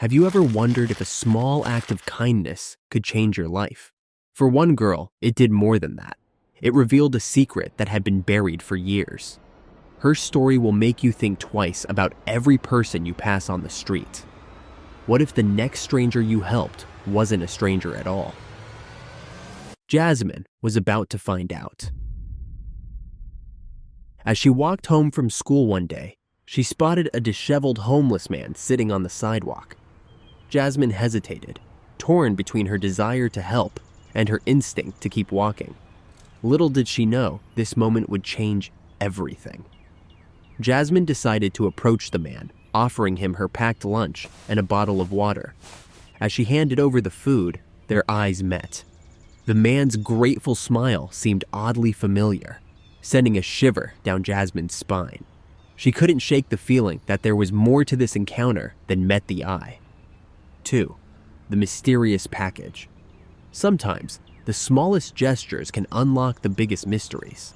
Have you ever wondered if a small act of kindness could change your life? For one girl, it did more than that. It revealed a secret that had been buried for years. Her story will make you think twice about every person you pass on the street. What if the next stranger you helped wasn't a stranger at all? Jasmine was about to find out. As she walked home from school one day, she spotted a disheveled homeless man sitting on the sidewalk. Jasmine hesitated, torn between her desire to help and her instinct to keep walking. Little did she know this moment would change everything. Jasmine decided to approach the man, offering him her packed lunch and a bottle of water. As she handed over the food, their eyes met. The man's grateful smile seemed oddly familiar, sending a shiver down Jasmine's spine. She couldn't shake the feeling that there was more to this encounter than met the eye. 2. The mysterious package. Sometimes, the smallest gestures can unlock the biggest mysteries.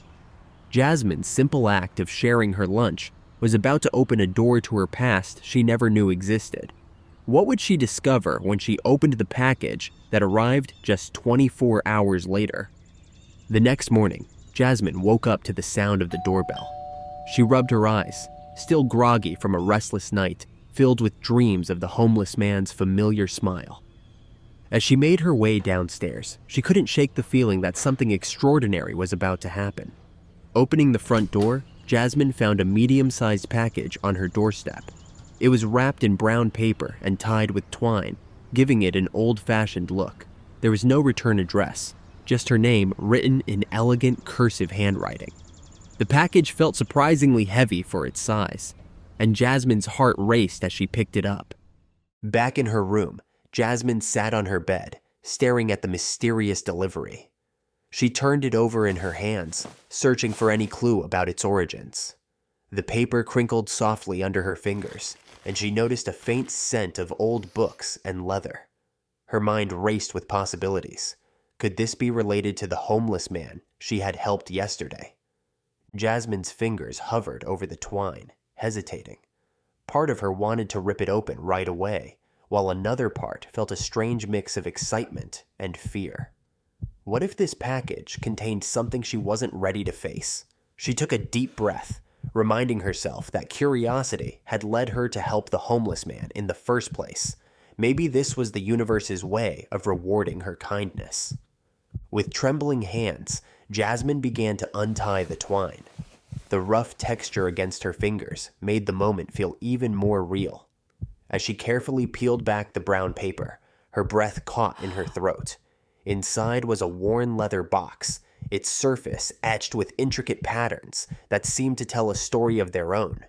Jasmine's simple act of sharing her lunch was about to open a door to her past she never knew existed. What would she discover when she opened the package that arrived just 24 hours later? The next morning, Jasmine woke up to the sound of the doorbell. She rubbed her eyes, still groggy from a restless night, filled with dreams of the homeless man's familiar smile. As she made her way downstairs, she couldn't shake the feeling that something extraordinary was about to happen. Opening the front door, Jasmine found a medium-sized package on her doorstep. It was wrapped in brown paper and tied with twine, giving it an old-fashioned look. There was no return address, just her name written in elegant cursive handwriting. The package felt surprisingly heavy for its size, and Jasmine's heart raced as she picked it up. Back in her room, Jasmine sat on her bed, staring at the mysterious delivery. She turned it over in her hands, searching for any clue about its origins. The paper crinkled softly under her fingers, and she noticed a faint scent of old books and leather. Her mind raced with possibilities. Could this be related to the homeless man she had helped yesterday? Jasmine's fingers hovered over the twine, hesitating. Part of her wanted to rip it open right away, while another part felt a strange mix of excitement and fear. What if this package contained something she wasn't ready to face? She took a deep breath, reminding herself that curiosity had led her to help the homeless man in the first place. Maybe this was the universe's way of rewarding her kindness. With trembling hands, Jasmine began to untie the twine. The rough texture against her fingers made the moment feel even more real. As she carefully peeled back the brown paper, her breath caught in her throat. Inside was a worn leather box, its surface etched with intricate patterns that seemed to tell a story of their own.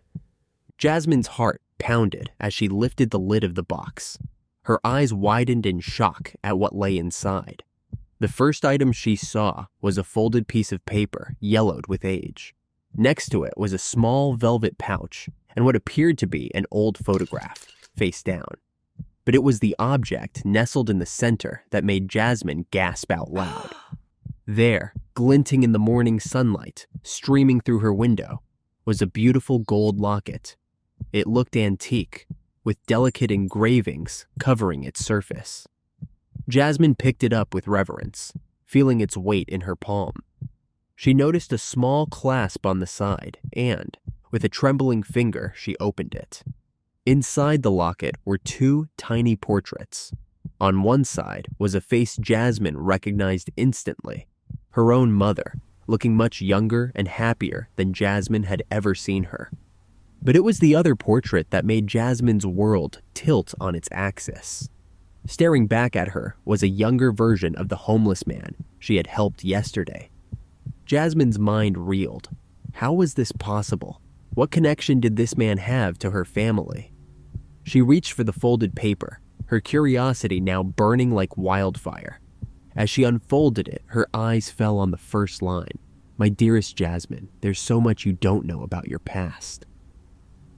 Jasmine's heart pounded as she lifted the lid of the box. Her eyes widened in shock at what lay inside. The first item she saw was a folded piece of paper, yellowed with age. Next to it was a small velvet pouch and what appeared to be an old photograph, face down. But it was the object nestled in the center that made Jasmine gasp out loud. There, glinting in the morning sunlight, streaming through her window, was a beautiful gold locket. It looked antique, with delicate engravings covering its surface. Jasmine picked it up with reverence, feeling its weight in her palm. She noticed a small clasp on the side and, with a trembling finger, she opened it. Inside the locket were 2 tiny portraits. On one side was a face Jasmine recognized instantly, her own mother, looking much younger and happier than Jasmine had ever seen her. But it was the other portrait that made Jasmine's world tilt on its axis. Staring back at her was a younger version of the homeless man she had helped yesterday. Jasmine's mind reeled. How was this possible? What connection did this man have to her family? She reached for the folded paper, her curiosity now burning like wildfire. As she unfolded it, her eyes fell on the first line. "My dearest Jasmine, there's so much you don't know about your past."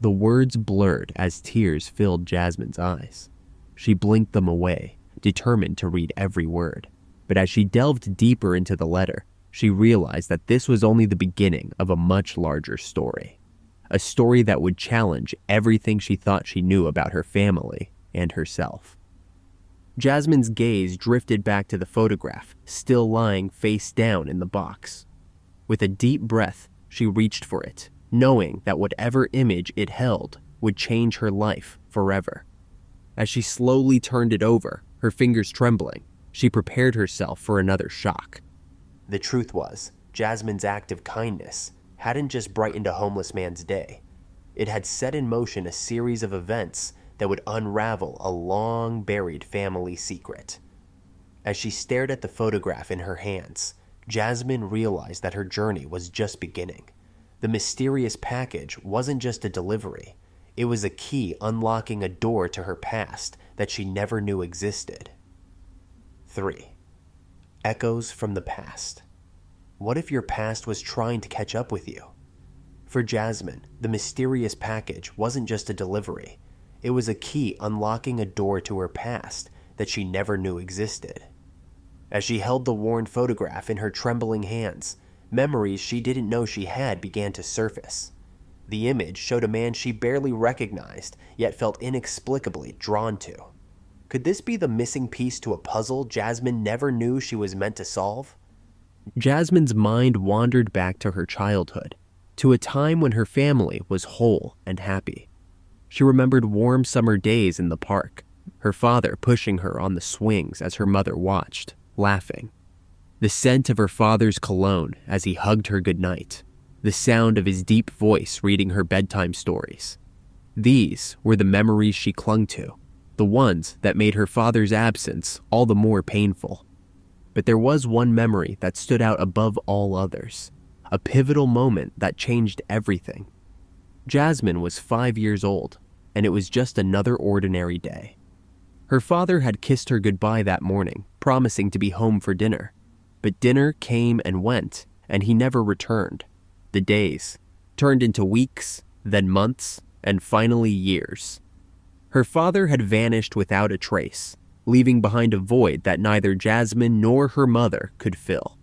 The words blurred as tears filled Jasmine's eyes. She blinked them away, determined to read every word. But as she delved deeper into the letter, she realized that this was only the beginning of a much larger story. A story that would challenge everything she thought she knew about her family and herself. Jasmine's gaze drifted back to the photograph, still lying face down in the box. With a deep breath, she reached for it, knowing that whatever image it held would change her life forever. As she slowly turned it over, her fingers trembling, she prepared herself for another shock. The truth was, Jasmine's act of kindness hadn't just brightened a homeless man's day. It had set in motion a series of events that would unravel a long-buried family secret. As she stared at the photograph in her hands, Jasmine realized that her journey was just beginning. The mysterious package wasn't just a delivery. It was a key unlocking a door to her past that she never knew existed. 3. Echoes from the past. What if your past was trying to catch up with you? For Jasmine, the mysterious package wasn't just a delivery. It was a key unlocking a door to her past that she never knew existed. As she held the worn photograph in her trembling hands, memories she didn't know she had began to surface. The image showed a man she barely recognized, yet felt inexplicably drawn to. Could this be the missing piece to a puzzle Jasmine never knew she was meant to solve? Jasmine's mind wandered back to her childhood, to a time when her family was whole and happy. She remembered warm summer days in the park, her father pushing her on the swings as her mother watched, laughing. The scent of her father's cologne as he hugged her goodnight, the sound of his deep voice reading her bedtime stories. These were the memories she clung to, the ones that made her father's absence all the more painful. But there was one memory that stood out above all others, a pivotal moment that changed everything. Jasmine was 5 years old, and it was just another ordinary day. Her father had kissed her goodbye that morning, promising to be home for dinner. But dinner came and went, and he never returned. The days turned into weeks, then months, and finally years. Her father had vanished without a trace, leaving behind a void that neither Jasmine nor her mother could fill.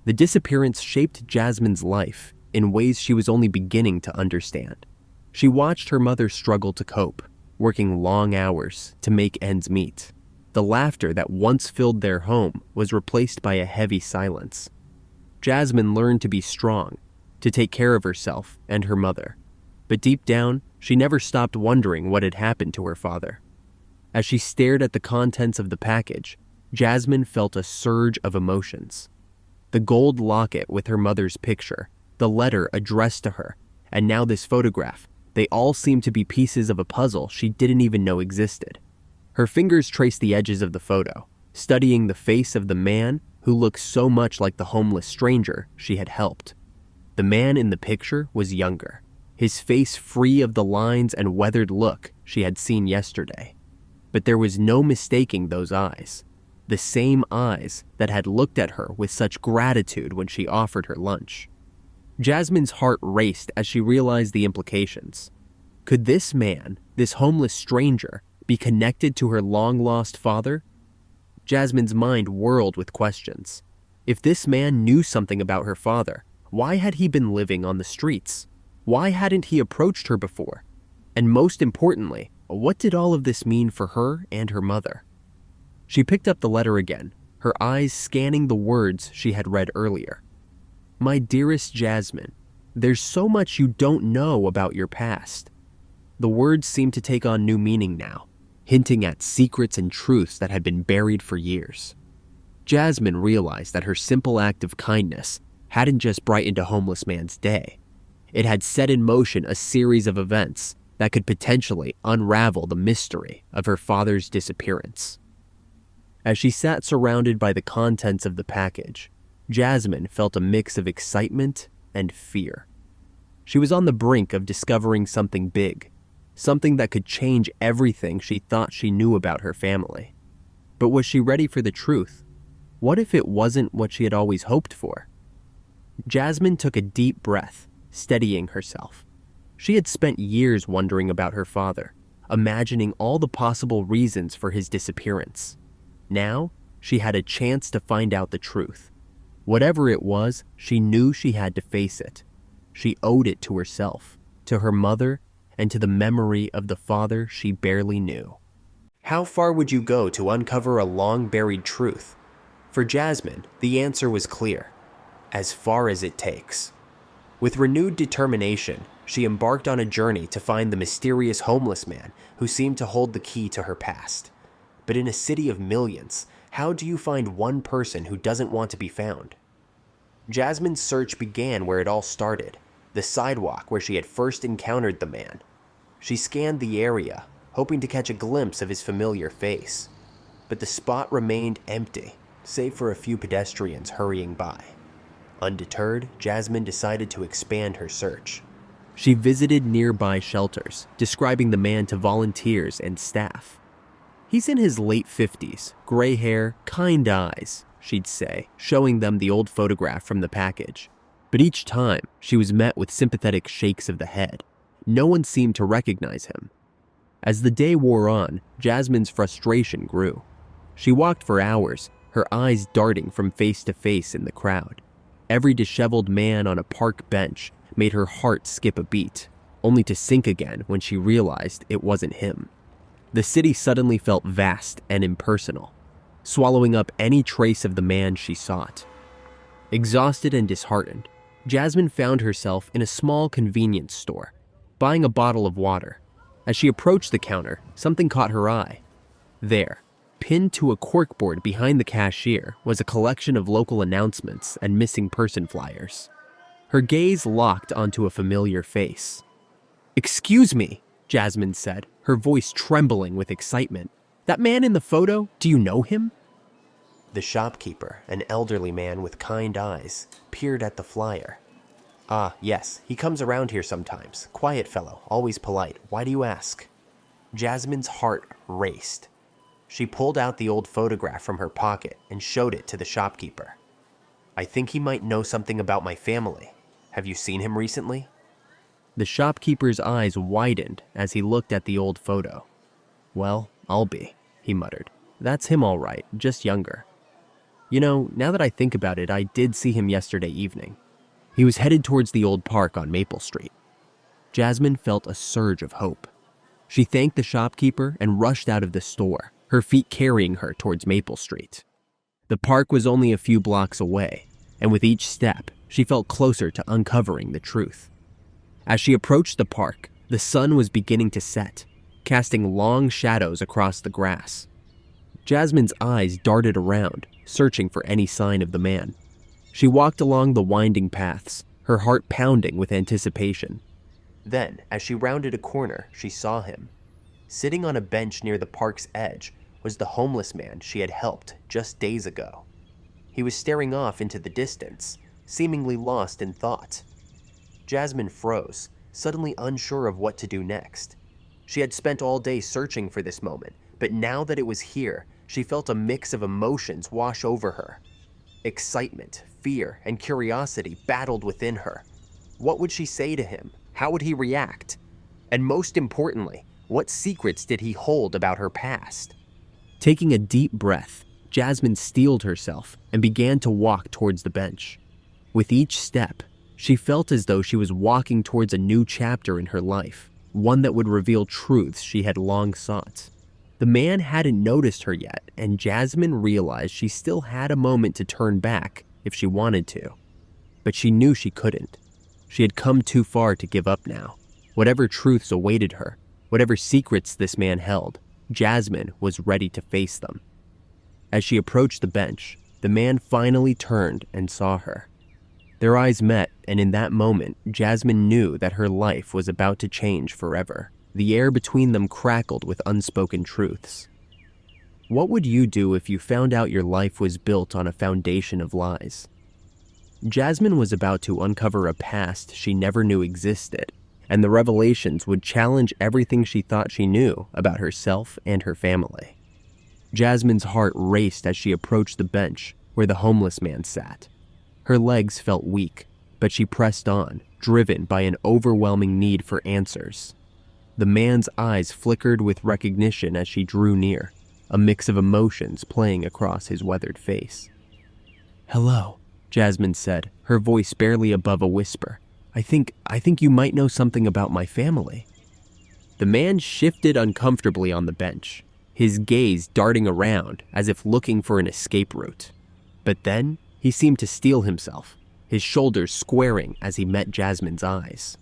The disappearance shaped Jasmine's life in ways she was only beginning to understand. She watched her mother struggle to cope, working long hours to make ends meet. The laughter that once filled their home was replaced by a heavy silence. Jasmine learned to be strong, to take care of herself and her mother. But deep down, she never stopped wondering what had happened to her father. As she stared at the contents of the package, Jasmine felt a surge of emotions. The gold locket with her mother's picture, the letter addressed to her, and now this photograph, they all seemed to be pieces of a puzzle she didn't even know existed. Her fingers traced the edges of the photo, studying the face of the man who looked so much like the homeless stranger she had helped. The man in the picture was younger, his face free of the lines and weathered look she had seen yesterday. But there was no mistaking those eyes, the same eyes that had looked at her with such gratitude when she offered her lunch. Jasmine's heart raced as she realized the implications. Could this man, this homeless stranger, be connected to her long-lost father? Jasmine's mind whirled with questions. If this man knew something about her father, why had he been living on the streets? Why hadn't he approached her before? And most importantly, what did all of this mean for her and her mother? She picked up the letter again, her eyes scanning the words she had read earlier. My dearest Jasmine, there's so much you don't know about your past. The words seemed to take on new meaning now, hinting at secrets and truths that had been buried for years. Jasmine realized that her simple act of kindness hadn't just brightened a homeless man's day. It had set in motion a series of events that could potentially unravel the mystery of her father's disappearance. As she sat surrounded by the contents of the package, Jasmine felt a mix of excitement and fear. She was on the brink of discovering something big, something that could change everything she thought she knew about her family. But was she ready for the truth? What if it wasn't what she had always hoped for? Jasmine took a deep breath, steadying herself. She had spent years wondering about her father, imagining all the possible reasons for his disappearance. Now, she had a chance to find out the truth. Whatever it was, she knew she had to face it. She owed it to herself, to her mother, and to the memory of the father she barely knew. How far would you go to uncover a long-buried truth? For Jasmine, the answer was clear: as far as it takes. With renewed determination, she embarked on a journey to find the mysterious homeless man who seemed to hold the key to her past. But in a city of millions, how do you find one person who doesn't want to be found? Jasmine's search began where it all started, the sidewalk where she had first encountered the man. She scanned the area, hoping to catch a glimpse of his familiar face. But the spot remained empty, save for a few pedestrians hurrying by. Undeterred, Jasmine decided to expand her search. She visited nearby shelters, describing the man to volunteers and staff. He's in his late 50s, gray hair, kind eyes, she'd say, showing them the old photograph from the package. But each time, she was met with sympathetic shakes of the head. No one seemed to recognize him. As the day wore on, Jasmine's frustration grew. She walked for hours, her eyes darting from face to face in the crowd. Every disheveled man on a park bench made her heart skip a beat, only to sink again when she realized it wasn't him. The city suddenly felt vast and impersonal, swallowing up any trace of the man she sought. Exhausted and disheartened, Jasmine found herself in a small convenience store, buying a bottle of water. As she approached the counter, something caught her eye. There, pinned to a corkboard behind the cashier, was a collection of local announcements and missing person flyers. Her gaze locked onto a familiar face. "Excuse me," Jasmine said, her voice trembling with excitement. "That man in the photo, do you know him?" The shopkeeper, an elderly man with kind eyes, peered at the flyer. "Ah, yes, he comes around here sometimes. Quiet fellow, always polite. Why do you ask?" Jasmine's heart raced. She pulled out the old photograph from her pocket and showed it to the shopkeeper. "I think he might know something about my family. Have you seen him recently?" The shopkeeper's eyes widened as he looked at the old photo. "Well, I'll be," he muttered. "That's him all right, just younger. You know, now that I think about it, I did see him yesterday evening. He was headed towards the old park on Maple Street." Jasmine felt a surge of hope. She thanked the shopkeeper and rushed out of the store, her feet carrying her towards Maple Street. The park was only a few blocks away, and with each step, she felt closer to uncovering the truth. As she approached the park, the sun was beginning to set, casting long shadows across the grass. Jasmine's eyes darted around, searching for any sign of the man. She walked along the winding paths, her heart pounding with anticipation. Then, as she rounded a corner, she saw him. Sitting on a bench near the park's edge was the homeless man she had helped just days ago. He was staring off into the distance, seemingly lost in thought. Jasmine froze, suddenly unsure of what to do next. She had spent all day searching for this moment, but now that it was here, she felt a mix of emotions wash over her. Excitement, fear, and curiosity battled within her. What would she say to him? How would he react? And most importantly, what secrets did he hold about her past? Taking a deep breath, Jasmine steeled herself and began to walk towards the bench. With each step, she felt as though she was walking towards a new chapter in her life, one that would reveal truths she had long sought. The man hadn't noticed her yet, and Jasmine realized she still had a moment to turn back if she wanted to. But she knew she couldn't. She had come too far to give up now. Whatever truths awaited her, whatever secrets this man held, Jasmine was ready to face them. As she approached the bench, the man finally turned and saw her. Their eyes met, and in that moment, Jasmine knew that her life was about to change forever. The air between them crackled with unspoken truths. What would you do if you found out your life was built on a foundation of lies? Jasmine was about to uncover a past she never knew existed, and the revelations would challenge everything she thought she knew about herself and her family. Jasmine's heart raced as she approached the bench where the homeless man sat. Her legs felt weak, but she pressed on, driven by an overwhelming need for answers. The man's eyes flickered with recognition as she drew near, a mix of emotions playing across his weathered face. "Hello," Jasmine said, her voice barely above a whisper. I think you might know something about my family." The man shifted uncomfortably on the bench, his gaze darting around as if looking for an escape route. But then he seemed to steel himself, his shoulders squaring as he met Jasmine's eyes.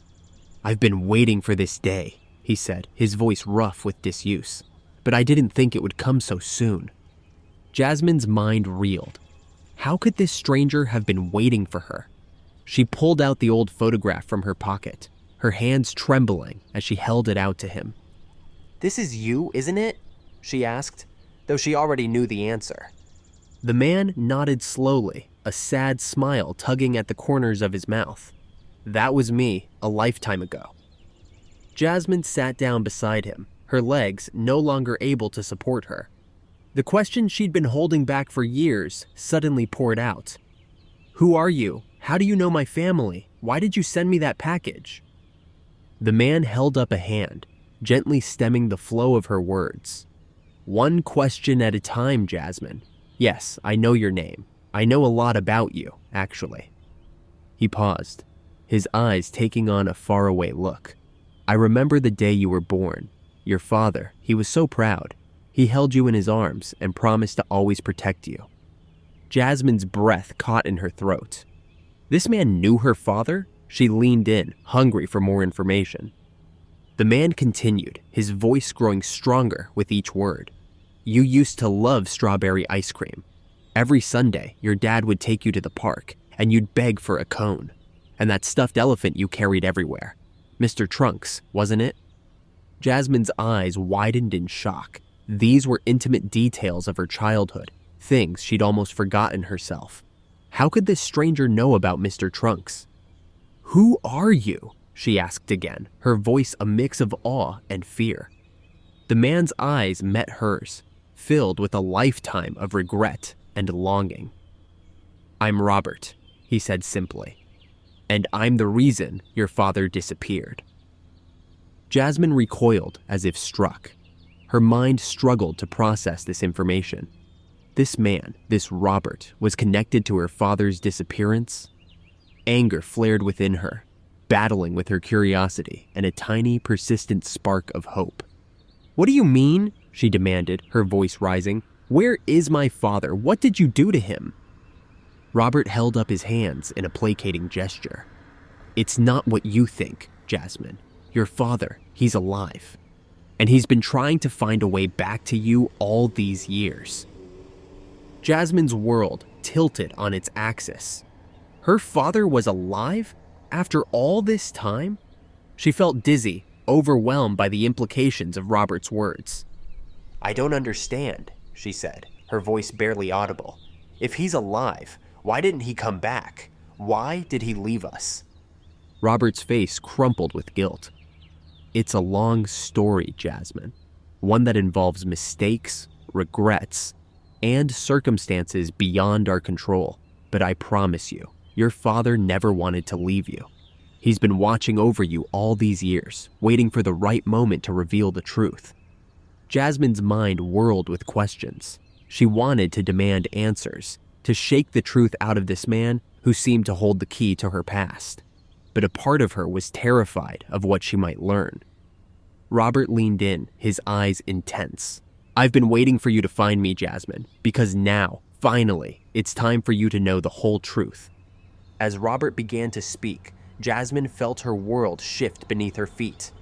"I've been waiting for this day," he said, his voice rough with disuse. "But I didn't think it would come so soon." Jasmine's mind reeled. How could this stranger have been waiting for her? She pulled out the old photograph from her pocket, her hands trembling as she held it out to him. "This is you, isn't it?" she asked, though she already knew the answer. The man nodded slowly, a sad smile tugging at the corners of his mouth. "That was me, a lifetime ago." Jasmine sat down beside him, her legs no longer able to support her. The question she'd been holding back for years suddenly poured out. "Who are you? How do you know my family? Why did you send me that package?" The man held up a hand, gently stemming the flow of her words. "One question at a time, Jasmine. Yes, I know your name. I know a lot about you, actually." He paused, his eyes taking on a faraway look. "I remember the day you were born. Your father, he was so proud. He held you in his arms and promised to always protect you." Jasmine's breath caught in her throat. This man knew her father? She leaned in, hungry for more information. The man continued, his voice growing stronger with each word. "You used to love strawberry ice cream. Every Sunday, your dad would take you to the park, and you'd beg for a cone. And that stuffed elephant you carried everywhere. Mr. Trunks, wasn't it?" Jasmine's eyes widened in shock. These were intimate details of her childhood, things she'd almost forgotten herself. How could this stranger know about Mr. Trunks? "Who are you?" she asked again, her voice a mix of awe and fear. The man's eyes met hers, filled with a lifetime of regret and longing. "I'm Robert," he said simply, "and I'm the reason your father disappeared." Jasmine recoiled as if struck. Her mind struggled to process this information. This man, this Robert, was connected to her father's disappearance. Anger flared within her, battling with her curiosity and a tiny, persistent spark of hope. "What do you mean?" she demanded, her voice rising. "Where is my father? What did you do to him?" Robert held up his hands in a placating gesture. "It's not what you think, Jasmine. Your father, he's alive. And he's been trying to find a way back to you all these years." Jasmine's world tilted on its axis. Her father was alive? After all this time? She felt dizzy, overwhelmed by the implications of Robert's words. "I don't understand," she said, her voice barely audible. "If he's alive, why didn't he come back? Why did he leave us?" Robert's face crumpled with guilt. "It's a long story, Jasmine. One that involves mistakes, regrets, and circumstances beyond our control. But I promise you, your father never wanted to leave you. He's been watching over you all these years, waiting for the right moment to reveal the truth." Jasmine's mind whirled with questions. She wanted to demand answers, to shake the truth out of this man who seemed to hold the key to her past. But a part of her was terrified of what she might learn. Robert leaned in, his eyes intense. "I've been waiting for you to find me, Jasmine, because now, finally, it's time for you to know the whole truth." As Robert began to speak, Jasmine felt her world shift beneath her feet.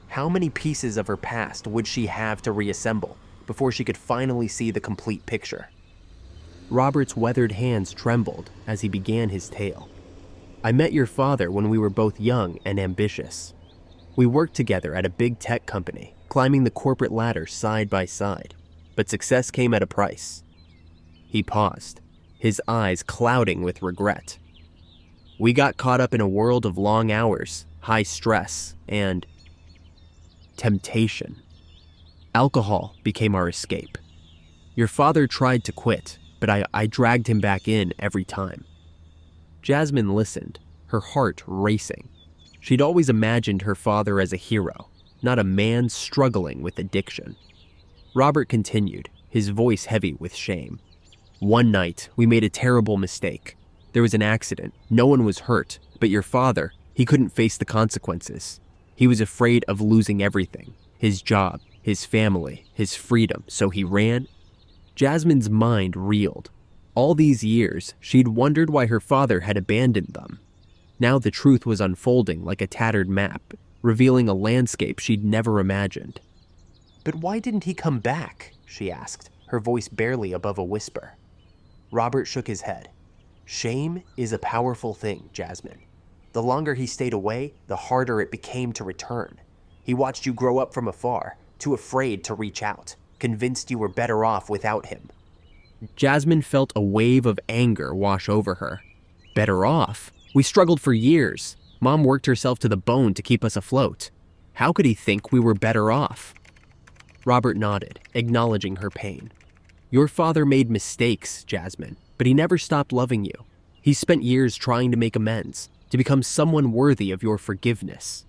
How many pieces of her past would she have to reassemble before she could finally see the complete picture? Robert's weathered hands trembled as he began his tale. "I met your father when we were both young and ambitious. We worked together at a big tech company, climbing the corporate ladder side by side, but success came at a price." He paused, his eyes clouding with regret. "We got caught up in a world of long hours, high stress, and temptation. Alcohol became our escape. Your father tried to quit, but I dragged him back in every time." Jasmine listened, her heart racing. She'd always imagined her father as a hero, not a man struggling with addiction. Robert continued, his voice heavy with shame. "One night, we made a terrible mistake. There was an accident. No one was hurt, but your father, he couldn't face the consequences. He was afraid of losing everything, his job, his family, his freedom, so he ran. Jasmine's mind reeled. All these years, she'd wondered why her father had abandoned them. Now the truth was unfolding like a tattered map, revealing a landscape she'd never imagined. "But why didn't he come back?" she asked, her voice barely above a whisper. Robert shook his head. "Shame is a powerful thing, Jasmine. The longer he stayed away, the harder it became to return. He watched you grow up from afar, too afraid to reach out, convinced you were better off without him." Jasmine felt a wave of anger wash over her. Better off? We struggled for years. Mom worked herself to the bone to keep us afloat. How could he think we were better off? Robert nodded, acknowledging her pain. "Your father made mistakes, Jasmine, but he never stopped loving you. He spent years trying to make amends, to become someone worthy of your forgiveness."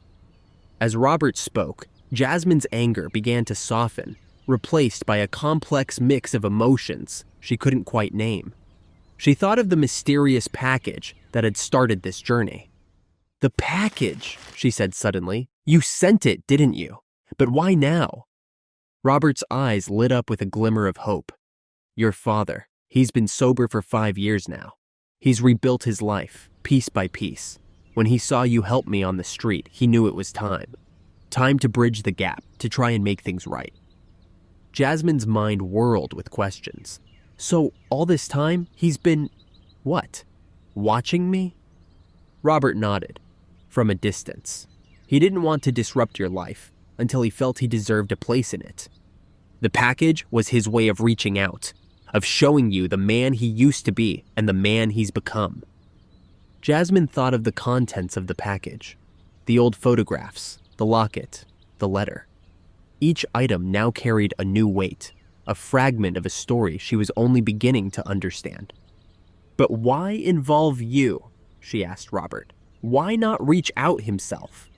As Robert spoke, Jasmine's anger began to soften, replaced by a complex mix of emotions she couldn't quite name. She thought of the mysterious package that had started this journey. "The package," she said suddenly. "You sent it, didn't you? But why now?" Robert's eyes lit up with a glimmer of hope. "Your father, he's been sober for 5 years now. He's rebuilt his life, piece by piece. When he saw you help me on the street, he knew it was time. Time to bridge the gap, to try and make things right." Jasmine's mind whirled with questions. "So, all this time, he's been, what? Watching me?" Robert nodded, from a distance. He didn't want to disrupt your life until he felt he deserved a place in it. The package was his way of reaching out, of showing you the man he used to be and the man he's become. Jasmine thought of the contents of the package. The old photographs, the locket, the letter. Each item now carried a new weight, a fragment of a story she was only beginning to understand. "But why involve you?" she asked Robert. "Why not reach out himself?"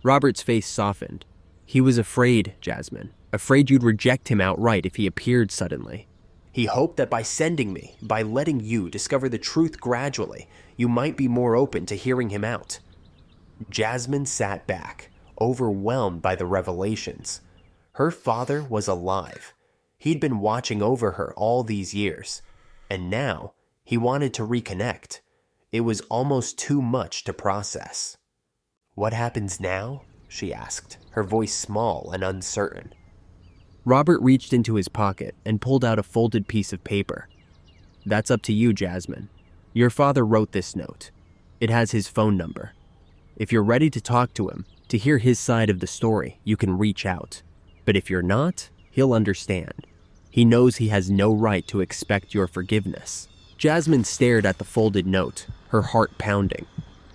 Robert's face softened. He was afraid, Jasmine, afraid you'd reject him outright if he appeared suddenly. He hoped that by sending me, by letting you discover the truth gradually, you might be more open to hearing him out. Jasmine sat back, overwhelmed by the revelations. Her father was alive. He'd been watching over her all these years, and now he wanted to reconnect. It was almost too much to process. "What happens now?" she asked, her voice small and uncertain. Robert reached into his pocket and pulled out a folded piece of paper. "That's up to you, Jasmine. Your father wrote this note. It has his phone number. If you're ready to talk to him, to hear his side of the story, you can reach out. But if you're not, he'll understand. He knows he has no right to expect your forgiveness." Jasmine stared at the folded note, her heart pounding.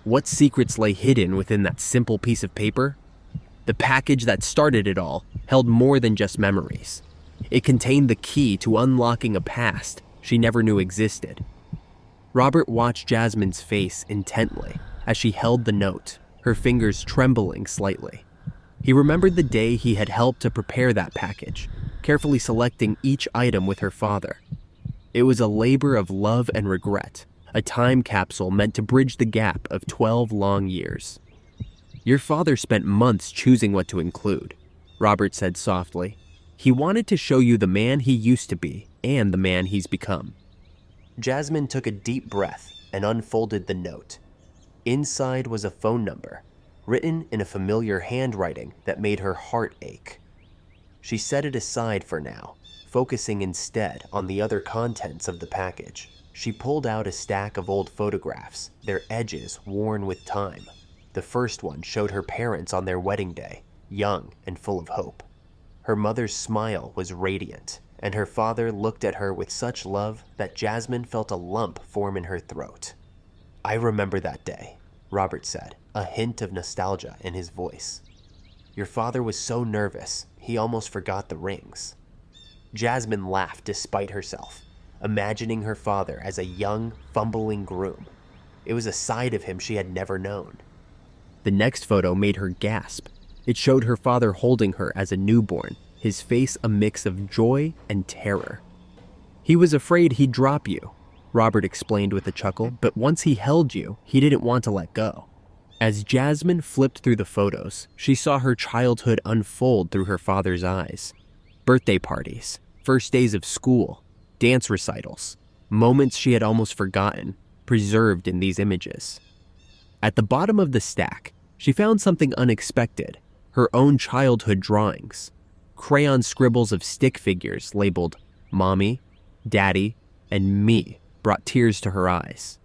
What secrets lay hidden within that simple piece of paper? The package that started it all held more than just memories. It contained the key to unlocking a past she never knew existed. Robert watched Jasmine's face intently as she held the note, her fingers trembling slightly. He remembered the day he had helped to prepare that package, carefully selecting each item with her father. It was a labor of love and regret, a time capsule meant to bridge the gap of 12 long years. "Your father spent months choosing what to include," Robert said softly. "He wanted to show you the man he used to be and the man he's become." Jasmine took a deep breath and unfolded the note. Inside was a phone number, written in a familiar handwriting that made her heart ache. She set it aside for now, focusing instead on the other contents of the package. She pulled out a stack of old photographs, their edges worn with time. The first one showed her parents on their wedding day, young and full of hope. Her mother's smile was radiant, and her father looked at her with such love that Jasmine felt a lump form in her throat. "I remember that day," Robert said, a hint of nostalgia in his voice. "Your father was so nervous, he almost forgot the rings." Jasmine laughed despite herself, imagining her father as a young, fumbling groom. It was a side of him she had never known. The next photo made her gasp. It showed her father holding her as a newborn, his face a mix of joy and terror. "He was afraid he'd drop you," Robert explained with a chuckle, "but once he held you, he didn't want to let go. As Jasmine flipped through the photos, she saw her childhood unfold through her father's eyes. Birthday parties, first days of school, dance recitals, moments she had almost forgotten, preserved in these images. At the bottom of the stack, she found something unexpected: her own childhood drawings. Crayon scribbles of stick figures labeled Mommy, Daddy, and Me brought tears to her eyes.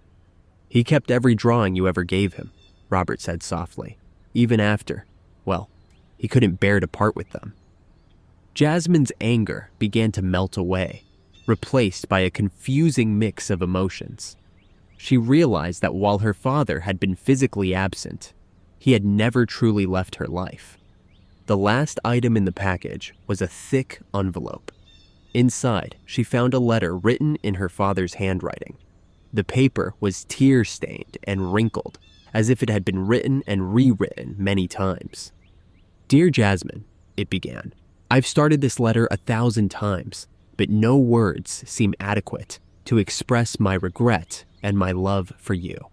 "He kept every drawing you ever gave him," Robert said softly, "even after, well, he couldn't bear to part with them." Jasmine's anger began to melt away, replaced by a confusing mix of emotions. She realized that while her father had been physically absent, he had never truly left her life. The last item in the package was a thick envelope. Inside, she found a letter written in her father's handwriting. The paper was tear-stained and wrinkled, as if it had been written and rewritten many times. "Dear Jasmine," it began, "I've started this letter 1,000 times, but no words seem adequate to express my regret and my love for you."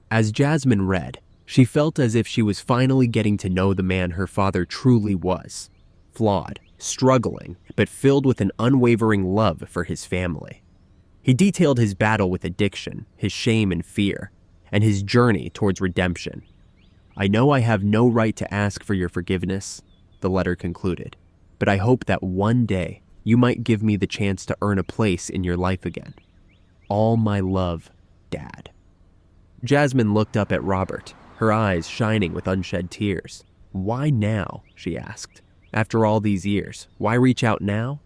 As Jasmine read, she felt as if she was finally getting to know the man her father truly was: flawed, struggling, but filled with an unwavering love for his family. He detailed his battle with addiction, his shame and fear, and his journey towards redemption. "I know I have no right to ask for your forgiveness," the letter concluded, "but I hope that one day you might give me the chance to earn a place in your life again. All my love, Dad." Jasmine looked up at Robert, her eyes shining with unshed tears. "Why now?" she asked. "After all these years, why reach out now?"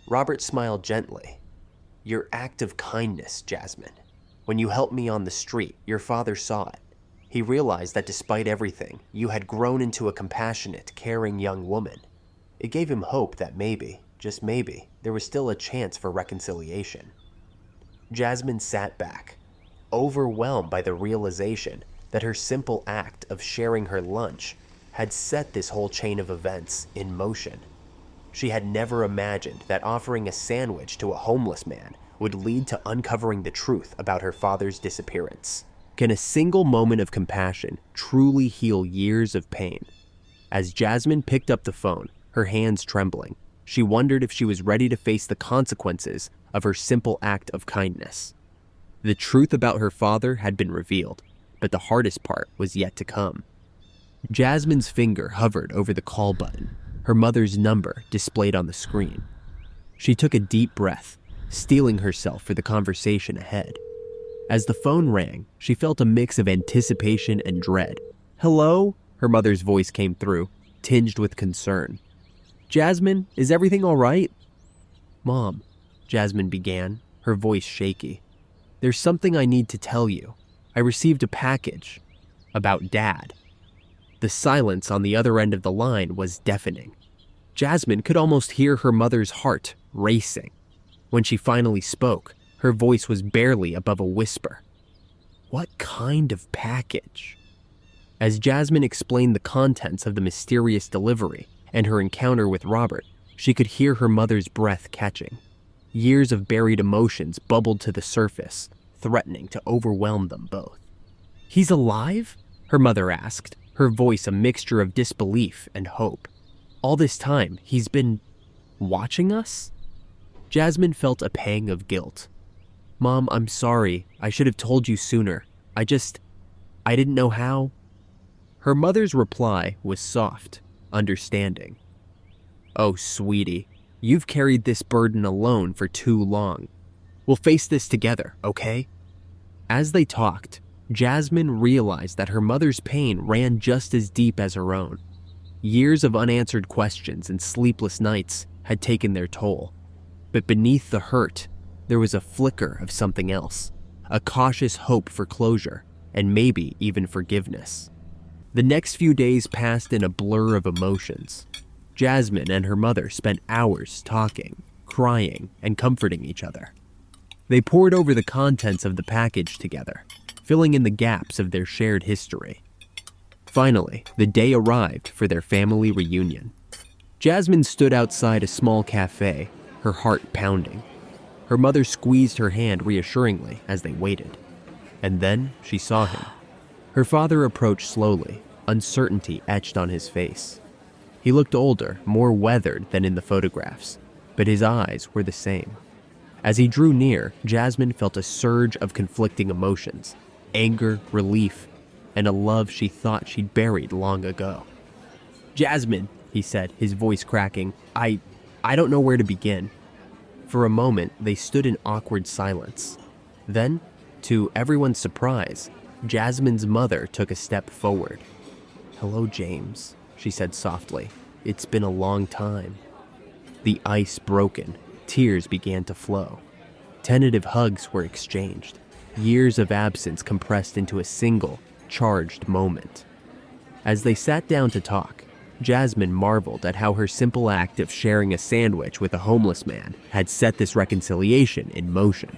Robert smiled gently. "Your act of kindness, Jasmine. When you helped me on the street, your father saw it. He realized that despite everything, you had grown into a compassionate, caring young woman. It gave him hope that maybe, just maybe, there was still a chance for reconciliation." Jasmine sat back, overwhelmed by the realization that her simple act of sharing her lunch had set this whole chain of events in motion. She had never imagined that offering a sandwich to a homeless man would lead to uncovering the truth about her father's disappearance. Can a single moment of compassion truly heal years of pain? As Jasmine picked up the phone, her hands trembling, she wondered if she was ready to face the consequences of her simple act of kindness. The truth about her father had been revealed, but the hardest part was yet to come. Jasmine's finger hovered over the call button, her mother's number displayed on the screen. She took a deep breath, steeling herself for the conversation ahead. As the phone rang, she felt a mix of anticipation and dread. "Hello?" her mother's voice came through, tinged with concern. "Jasmine, is everything all right?" "Mom," Jasmine began, her voice shaky. "There's something I need to tell you. I received a package about Dad." The silence on the other end of the line was deafening. Jasmine could almost hear her mother's heart racing. When she finally spoke, her voice was barely above a whisper. "What kind of package?" As Jasmine explained the contents of the mysterious delivery and her encounter with Robert, she could hear her mother's breath catching. Years of buried emotions bubbled to the surface, threatening to overwhelm them both. "He's alive?" her mother asked, her voice a mixture of disbelief and hope. "All this time, he's been watching us?" Jasmine felt a pang of guilt. "Mom, I'm sorry. I should have told you sooner. I didn't know how." Her mother's reply was soft, understanding. "Oh, sweetie, you've carried this burden alone for too long. We'll face this together, okay?" As they talked, Jasmine realized that her mother's pain ran just as deep as her own. Years of unanswered questions and sleepless nights had taken their toll. But beneath the hurt, there was a flicker of something else, a cautious hope for closure, and maybe even forgiveness. The next few days passed in a blur of emotions. Jasmine and her mother spent hours talking, crying, and comforting each other. They pored over the contents of the package together, filling in the gaps of their shared history. Finally, the day arrived for their family reunion. Jasmine stood outside a small cafe, her heart pounding. Her mother squeezed her hand reassuringly as they waited. And then she saw him. Her father approached slowly, uncertainty etched on his face. He looked older, more weathered than in the photographs, but his eyes were the same. As he drew near, Jasmine felt a surge of conflicting emotions: anger, relief, and a love she thought she'd buried long ago. "Jasmine," he said, his voice cracking, I don't know where to begin." For a moment, they stood in awkward silence. Then, to everyone's surprise, Jasmine's mother took a step forward. "Hello, James," she said softly. "It's been a long time." The ice broken, tears began to flow. Tentative hugs were exchanged, years of absence compressed into a single, charged moment. As they sat down to talk, Jasmine marveled at how her simple act of sharing a sandwich with a homeless man had set this reconciliation in motion.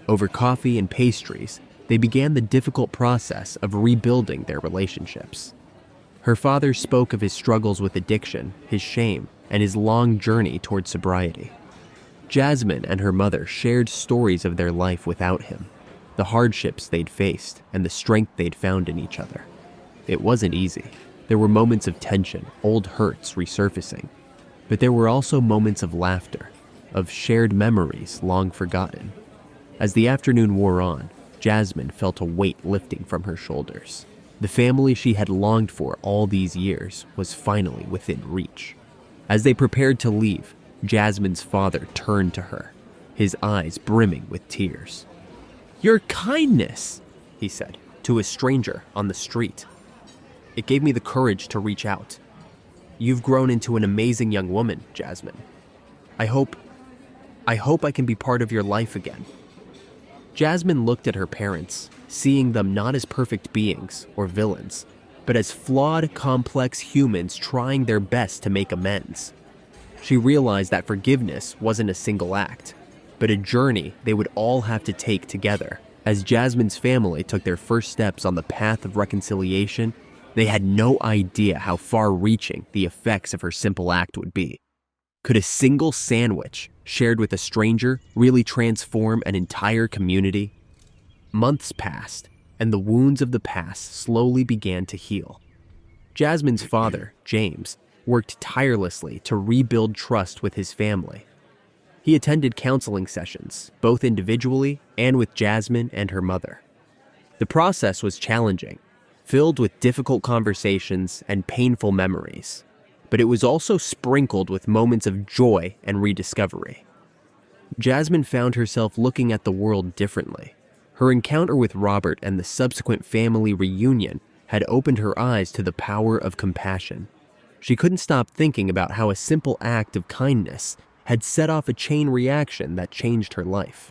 Over coffee and pastries, they began the difficult process of rebuilding their relationships. Her father spoke of his struggles with addiction, his shame, and his long journey toward sobriety. Jasmine and her mother shared stories of their life without him, the hardships they'd faced, and the strength they'd found in each other. It wasn't easy. There were moments of tension, old hurts resurfacing. But there were also moments of laughter, of shared memories long forgotten. As the afternoon wore on, Jasmine felt a weight lifting from her shoulders. The family she had longed for all these years was finally within reach. As they prepared to leave, Jasmine's father turned to her, his eyes brimming with tears. "Your kindness," he said, to a stranger on the street. "It gave me the courage to reach out. You've grown into an amazing young woman, Jasmine. I hope I can be part of your life again." Jasmine looked at her parents, seeing them not as perfect beings or villains, but as flawed, complex humans trying their best to make amends. She realized that forgiveness wasn't a single act, but a journey they would all have to take together. As Jasmine's family took their first steps on the path of reconciliation, they had no idea how far-reaching the effects of her simple act would be. Could a single sandwich shared with a stranger really transform an entire community? Months passed, and the wounds of the past slowly began to heal. Jasmine's father, James, worked tirelessly to rebuild trust with his family. He attended counseling sessions, both individually and with Jasmine and her mother. The process was challenging, filled with difficult conversations and painful memories, but it was also sprinkled with moments of joy and rediscovery. Jasmine found herself looking at the world differently. Her encounter with Robert and the subsequent family reunion had opened her eyes to the power of compassion. She couldn't stop thinking about how a simple act of kindness had set off a chain reaction that changed her life.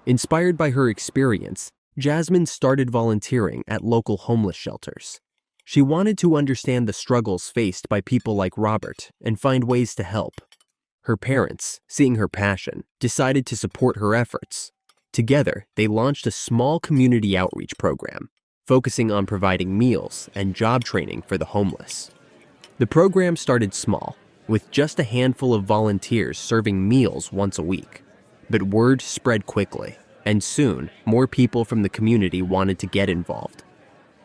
Inspired by her experience, Jasmine started volunteering at local homeless shelters. She wanted to understand the struggles faced by people like Robert and find ways to help. Her parents, seeing her passion, decided to support her efforts. Together, they launched a small community outreach program, focusing on providing meals and job training for the homeless. The program started small, with just a handful of volunteers serving meals once a week. But word spread quickly, and soon, more people from the community wanted to get involved.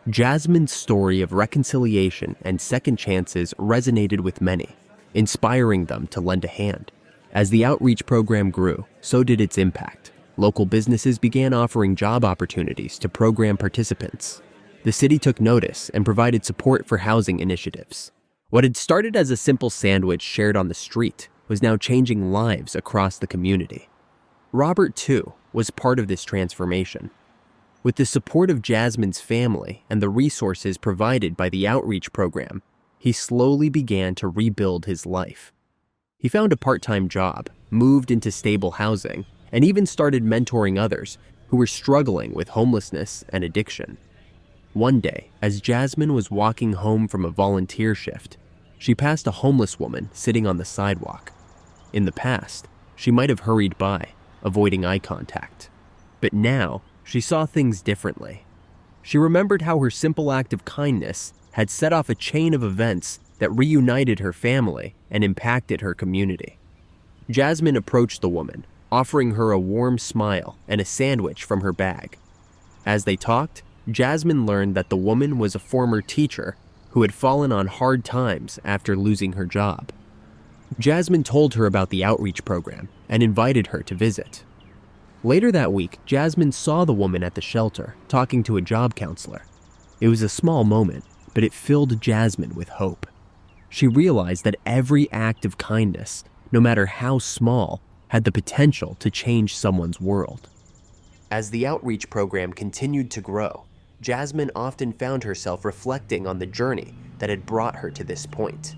Jasmine's story of reconciliation and second chances resonated with many, inspiring them to lend a hand. As the outreach program grew, so did its impact. Local businesses began offering job opportunities to program participants. The city took notice and provided support for housing initiatives. What had started as a simple sandwich shared on the street was now changing lives across the community. Robert, too, was part of this transformation. With the support of Jasmine's family and the resources provided by the outreach program, he slowly began to rebuild his life. He found a part-time job, moved into stable housing, and even started mentoring others who were struggling with homelessness and addiction. One day, as Jasmine was walking home from a volunteer shift, she passed a homeless woman sitting on the sidewalk. In the past, she might have hurried by, avoiding eye contact. But now, she saw things differently. She remembered how her simple act of kindness had set off a chain of events that reunited her family and impacted her community. Jasmine approached the woman, offering her a warm smile and a sandwich from her bag. As they talked, Jasmine learned that the woman was a former teacher who had fallen on hard times after losing her job. Jasmine told her about the outreach program and invited her to visit. Later that week, Jasmine saw the woman at the shelter talking to a job counselor. It was a small moment, but it filled Jasmine with hope. She realized that every act of kindness, no matter how small, had the potential to change someone's world. As the outreach program continued to grow, Jasmine often found herself reflecting on the journey that had brought her to this point.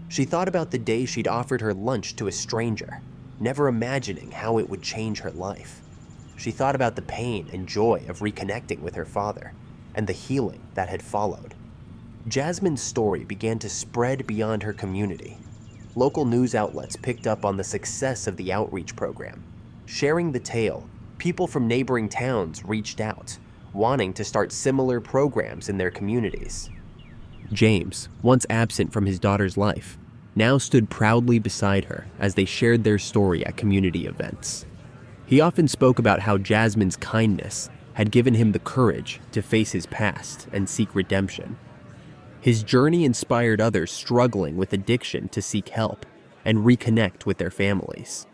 She thought about the day she'd offered her lunch to a stranger, never imagining how it would change her life. She thought about the pain and joy of reconnecting with her father, and the healing that had followed. Jasmine's story began to spread beyond her community. Local news outlets picked up on the success of the outreach program. Sharing the tale, people from neighboring towns reached out, wanting to start similar programs in their communities. James, once absent from his daughter's life, now stood proudly beside her as they shared their story at community events. He often spoke about how Jasmine's kindness had given him the courage to face his past and seek redemption. His journey inspired others struggling with addiction to seek help and reconnect with their families.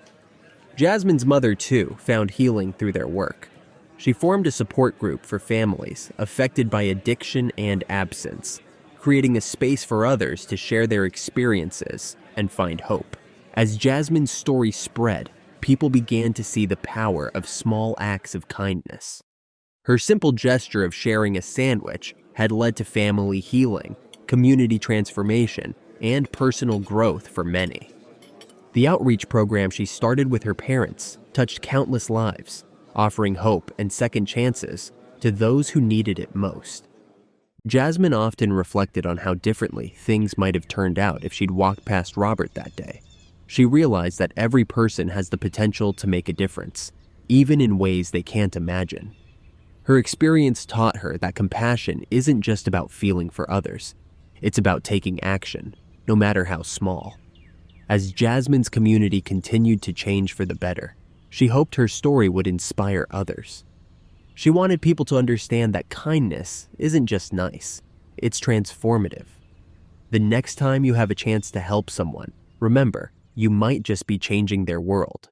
Jasmine's mother, too, found healing through their work. She formed a support group for families affected by addiction and absence, creating a space for others to share their experiences and find hope. As Jasmine's story spread, people began to see the power of small acts of kindness. Her simple gesture of sharing a sandwich had led to family healing, community transformation, and personal growth for many. The outreach program she started with her parents touched countless lives, offering hope and second chances to those who needed it most. Jasmine often reflected on how differently things might have turned out if she'd walked past Robert that day. She realized that every person has the potential to make a difference, even in ways they can't imagine. Her experience taught her that compassion isn't just about feeling for others. It's about taking action, no matter how small. As Jasmine's community continued to change for the better, she hoped her story would inspire others. She wanted people to understand that kindness isn't just nice, it's transformative. The next time you have a chance to help someone, remember, you might just be changing their world.